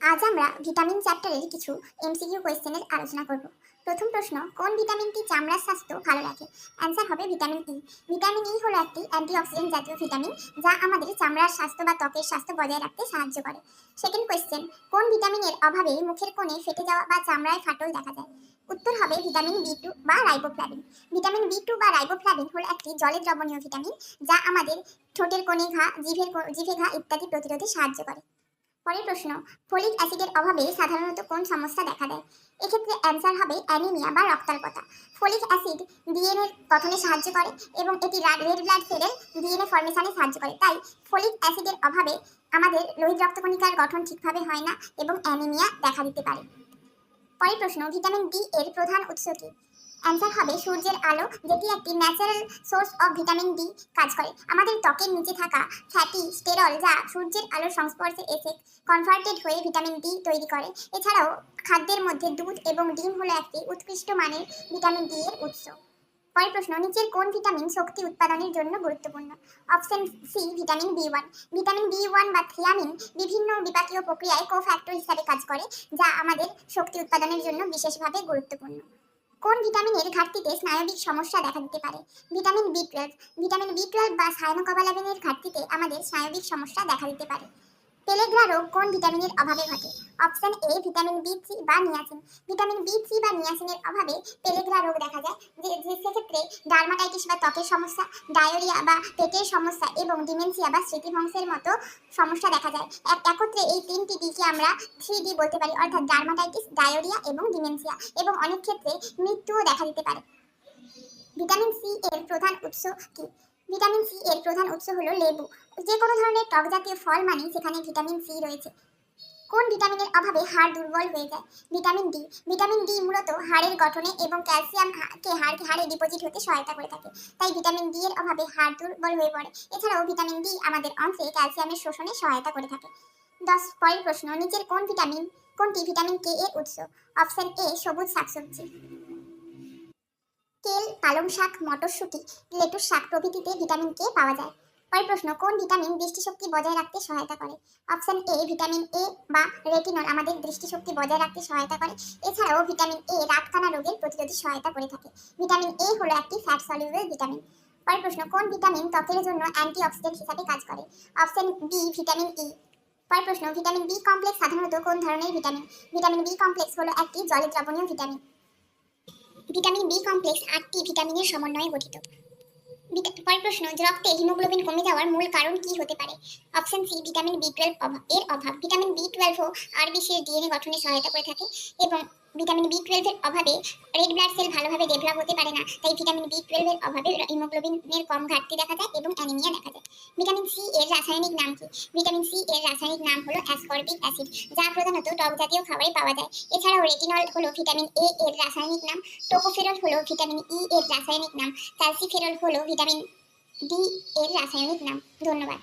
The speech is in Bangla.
আজ আমরা ভিটামিন চ্যাপ্টারের কিছু এমসিকিউ কোয়েশ্চেনের আলোচনা করব। প্রথম প্রশ্ন, কোন ভিটামিনটি চামড়ার স্বাস্থ্য ভালো রাখে? অ্যান্সার হবে ভিটামিন ই। ভিটামিন ই হলো একটি অ্যান্টিঅক্সিডেন্ট জাতীয় ভিটামিন যা আমাদের চামড়ার স্বাস্থ্য বা ত্বকের স্বাস্থ্য বজায় রাখতে সাহায্য করে। সেকেন্ড কোয়েশ্চেন, কোন ভিটামিনের অভাবে মুখের কোণে ফেটে যাওয়া বা চামড়ায় ফাটল দেখা যায়? উত্তর হবে ভিটামিন বি টু বা রাইবোফ্লাভিন। ভিটামিন বি টু বা রাইবোফ্লাভিন হলো একটি জলে দ্রবণীয় ভিটামিন যা আমাদের ঠোঁটের কোণে ঘা, জিভে ঘা ইত্যাদি প্রতিরোধে সাহায্য করে। পরের প্রশ্ন, ফলিক অ্যাসিডের অভাবে সাধারণত কোন সমস্যা দেখা দেয়? এক্ষেত্রে অ্যান্সার হবে অ্যানিমিয়া বা রক্তাল্পতা। ফলিক অ্যাসিড ডিএনএ গঠনে সাহায্য করে এবং এটি রেড ব্লাড সেলের ডিএনএ ফর্মেশনে সাহায্য করে। তাই ফলিক অ্যাসিডের অভাবে আমাদের লোহিত রক্তকণিকার গঠন ঠিকভাবে হয় না এবং অ্যানিমিয়া দেখা দিতে পারে। পরের প্রশ্ন, ভিটামিন ডি এর প্রধান উৎস কি? অ্যান্সার হবে সূর্যের আলো, যেটি একটি natural source of vitamin D কাজ করে। আমাদের ত্বকের নিচে থাকা ফ্যাটি স্টেরল যা সূর্যের আলোর সংস্পর্শে এসে কনভার্টেড হয়ে ভিটামিন ডি তৈরি করে। এছাড়াও খাদ্যের মধ্যে দুধ এবং ডিম হলো একটি উৎকৃষ্ট মানের ভিটামিন ডি এর উৎস। পরের প্রশ্ন, নিচের কোন ভিটামিন শক্তি উৎপাদনের জন্য গুরুত্বপূর্ণ? Option C vitamin B one. Vitamin B one বা থিয়ামিন বিভিন্ন বিপাকীয় প্রক্রিয়ায় কোফ্যাক্টর হিসাবে কাজ করে যা আমাদের শক্তি উৎপাদনের জন্য বিশেষভাবে গুরুত্বপূর্ণ। কোন ভিটামিনের ঘাটতিতে স্নায়বিক সমস্যা দেখা দিতে পারে? Vitamin B twelve. Vitamin B twelve বা সায়ানোকোবালামিনের ঘাটতিতে আমাদের স্নায়বিক সমস্যা দেখা দিতে পারে। পেলেগ্রা রোগ কোন ভিটামিনের অভাবে ঘটে? অপশন এ ভিটামিন বি3 বা নিয়াসিন। ভিটামিন বি3 বা নিয়াসিনের অভাবে পেলেগ্রা রোগ দেখা যায়, সেক্ষেত্রে ডার্মাটাইটিস বা ত্বকের সমস্যা, ডায়রিয়া বা পেটের সমস্যা এবং ডিমেনশিয়া বা স্মৃতিভ্রংশের মতো সমস্যা দেখা যায়। একত্রে এই তিনটি ডিকে আমরা 3D বলতে পারি, অর্থাৎ ডার্মাটাইটিস, ডায়রিয়া এবং ডিমেনশিয়া, এবং অনেক ক্ষেত্রে মৃত্যুও দেখা দিতে পারে। ভিটামিন সি এর প্রধান উৎস কি? ভিটামিন সি এর প্রধান উৎস হলো লেবু। যে কোনো ধরনের টক জাতীয় ফল মানেই সেখানে ভিটামিন সি রয়েছে। কোন ভিটামিনের অভাবে হাড় দুর্বল হয়ে যায়? Vitamin D. ভিটামিন ডি মূলত হাড়ের গঠনে এবং ক্যালসিয়ামকে হাড়ে ডিপোজিট হতে সহায়তা করে থাকে। তাই ভিটামিন ডি এর অভাবে হাড় দুর্বল হয়ে পড়ে। এছাড়াও ভিটামিন ডি আমাদের অন্ত্রে ক্যালসিয়ামের শোষণে সহায়তা করে থাকে। পরের প্রশ্ন, নিচের কোনটি ভিটামিন কে এর উৎস? অপশন এ সবুজ শাকসবজি। কেল, পালং শাক, মটরশুঁটি, লেটুস শাক প্রভৃতিতে ভিটামিন কে পাওয়া যায়। পরের প্রশ্ন, কোন ভিটামিন দৃষ্টিশক্তি বজায় রাখতে সহায়তা করে? অপশন এ ভিটামিন এ বা রেটিনল আমাদের দৃষ্টিশক্তি বজায় রাখতে সহায়তা করে। এছাড়াও ভিটামিন এ রাতকানা রোগের প্রতিরোধে সহায়তা করে থাকে। ভিটামিন এ হলো একটি ফ্যাট সলিউবল ভিটামিন। পরের প্রশ্ন, কোন ভিটামিন ত্বকের জন্য অ্যান্টিঅক্সিডেন্ট হিসাবে কাজ করে? Option B vitamin E. পরের প্রশ্ন, ভিটামিন বি কমপ্লেক্স সাধারণত কোন ধরনের ভিটামিন? ভিটামিন বি কমপ্লেক্স হলো একটি জলে দ্রবণীয় ভিটামিন। ভিটামিন বি কমপ্লেক্স 8টি ভিটামিনের সমন্বয়ে গঠিত। পরের প্রশ্ন, রক্তে হিমোগ্লোবিন কমে যাওয়ার মূল কারণ কি হতে পারে? অপশন সি ভিটামিন বি12 এর অভাব। ভিটামিন বি12ও আরবিসির ডিএনএ গঠনে সহায়তা করে থাকে এবং ভিটামিন বি12 এর অভাবে রেড ব্লাড সেল ভালোভাবে ডেভেলপ হতে পারে না। তাই ভিটামিন বি12 এর অভাবে হিমোগ্লোবিনের কম ঘাটতি দেখা যায় এবং অ্যানিমিয়া দেখা যায়। ভিটামিন সি এর রাসায়নিক নাম কি? ভিটামিন সি এর রাসায়নিক নাম হলো অ্যাসকর্বিক অ্যাসিড, যা প্রধানত টক জাতীয় খাবারে পাওয়া যায়। এছাড়াও রেটিনল হলো ভিটামিন এ এর রাসায়নিক নাম, টোকোফেরল হলো ভিটামিন ই এর রাসায়নিক নাম, ক্যালসিফেরল হলো ভিটামিন ডি এর রাসায়নিক নাম। ধন্যবাদ।